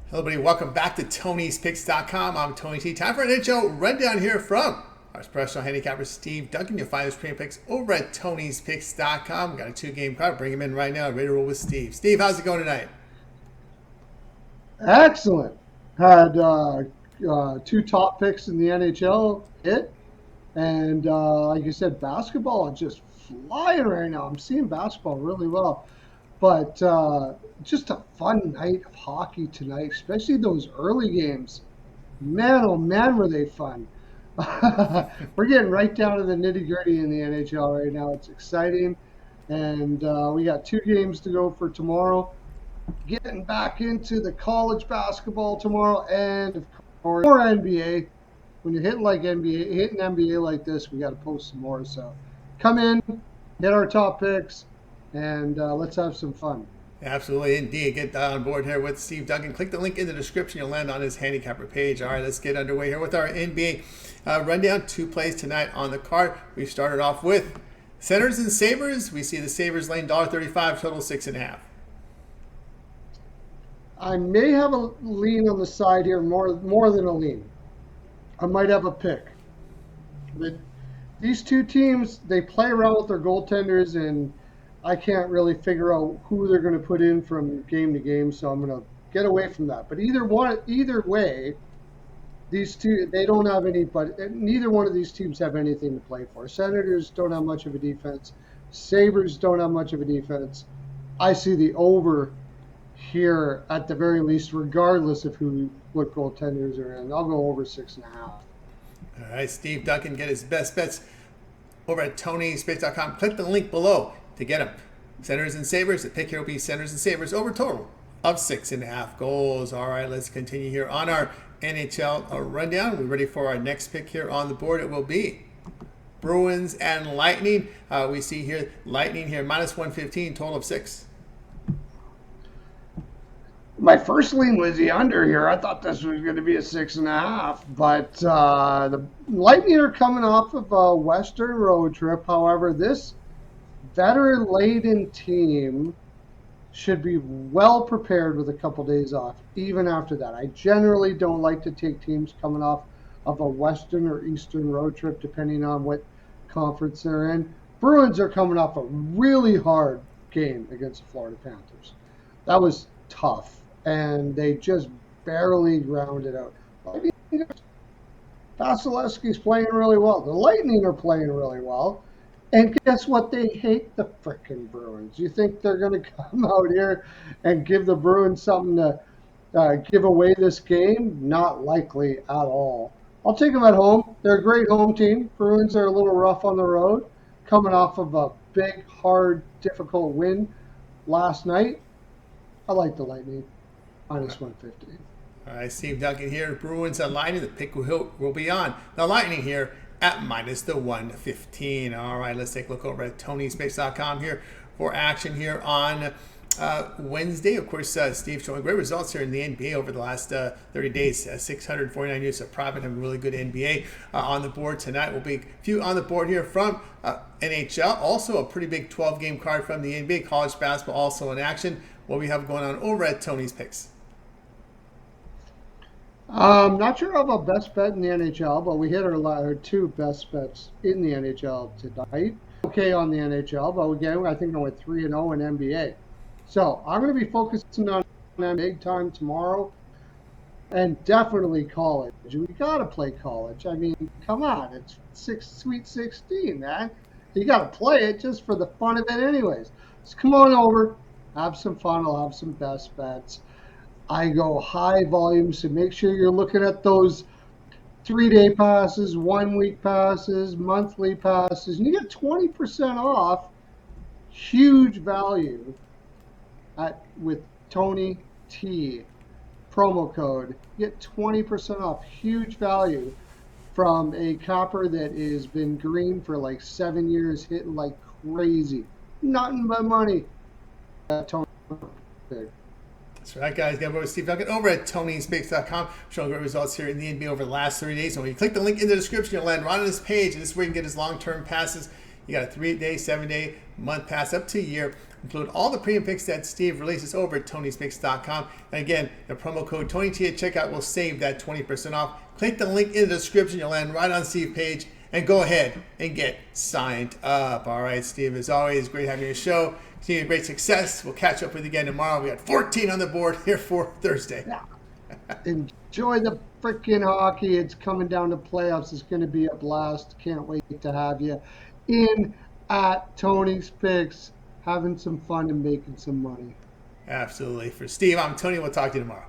Hello, everybody. Welcome back to Tony'sPicks.com. I'm Tony T. Time for an NHL rundown here from our professional handicapper, Steve Duncan. You'll find his premium picks over at Tony'sPicks.com. We've got a two-game card. Bring him in right now. Ready to roll with Steve. Steve, how's it going tonight? Excellent. Had two top picks in the NHL hit. And like you said, basketball is just flying right now. I'm seeing basketball really well. But just a fun night of hockey tonight, especially those early games. Man, oh man, were they fun. We're getting right down to the nitty-gritty in the NHL right now. It's exciting. And we got two games to go for tomorrow. Getting back into the college basketball tomorrow, and of course more NBA. When you're hitting NBA like this, we got to post some more. So come in, hit our top picks, and let's have some fun. Absolutely, indeed. Get on board here with Steve Duncan. Click the link in the description. You'll land on his handicapper page. All right, let's get underway here with our NBA rundown. Two plays tonight on the card. We started off with Senators and Sabres. We see the Sabres laying $1.35, total 6.5. I may have a lean on the side here, more than a lean. I might have a pick. But these two teams, they play around with their goaltenders, and I can't really figure out who they're going to put in from game to game, so I'm going to get away from that. But either way, these two, they don't have any, but neither one of these teams have anything to play for. Senators don't have much of a defense. Sabres don't have much of a defense. I see the over here at the very least, regardless of what goaltenders are in. I'll go over 6.5. All right, Steve Duncan, get his best bets over at Tony'sPicks.com. Click the link below to get them. Senators and Sabres. The pick here will be Senators and Sabres over total of 6.5 goals. All right, let's continue here on our NHL rundown. We're ready for our next pick here on the board. It will be Bruins and Lightning. We see here Lightning here minus 115, total of 6. My first lean was the under here. I thought this was going to be a 6.5, but the Lightning are coming off of a Western road trip. However, this veteran-laden team should be well prepared with a couple days off, even after that. I generally don't like to take teams coming off of a Western or Eastern road trip, depending on what conference they're in. Bruins are coming off a really hard game against the Florida Panthers. That was tough. And they just barely grounded out. Vasilevsky's playing really well. The Lightning are playing really well. And guess what? They hate the frickin' Bruins. You think they're going to come out here and give the Bruins something to give away this game? Not likely at all. I'll take them at home. They're a great home team. Bruins are a little rough on the road, coming off of a big, hard, difficult win last night. I like the Lightning. Minus 150. All right, Steve Duncan here. Bruins and Lightning. The pick will be on the Lightning here at minus the 115. All right, let's take a look over at Tony'sPicks.com here for action here on Wednesday. Of course, Steve showing great results here in the NBA over the last 30 days. 649 units of profit. Having really good NBA on the board tonight. Will be a few on the board here from NHL. Also a pretty big 12-game card from the NBA. College basketball also in action. What we have going on over at Tony's Picks. Not sure of a best bet in the NHL, but we hit our two best bets in the NHL tonight. Okay on the NHL, but again, I think I went 3-0 in NBA. So I'm going to be focusing on big time tomorrow, and definitely college. We got to play college. I mean, come on, it's Sweet 16, man. You got to play it just for the fun of it, anyways. So come on over, have some fun. I'll have some best bets. I go high volume, so make sure you're looking at those 3-day passes, 1-week passes, monthly passes, and you get 20% off. Huge value with Tony T promo code. You get 20% off. Huge value from a capper that has been green for like 7 years, hitting like crazy. Nothing but money. Tony. That's right, guys. Get over with Steve Duncan over at Tony'sPicks.com. Showing great results here in the NBA over the last 30 days. And when you click the link in the description, you'll land right on this page. And this is where you can get his long-term passes. You got a 3-day, 7-day, month pass up to a year include all the premium picks that Steve releases over at Tony'sPicks.com. And again, the promo code TonyT at checkout will save that 20% off. Click the link in the description. You'll land right on Steve's page. And go ahead and get signed up. All right, Steve, as always, great having you on the show. Continue great success. We'll catch up with you again tomorrow. We got 14 on the board here for Thursday. Yeah. Enjoy the freaking hockey. It's coming down to playoffs. It's going to be a blast. Can't wait to have you in at Tony's Picks, having some fun and making some money. Absolutely. For Steve, I'm Tony. We'll talk to you tomorrow.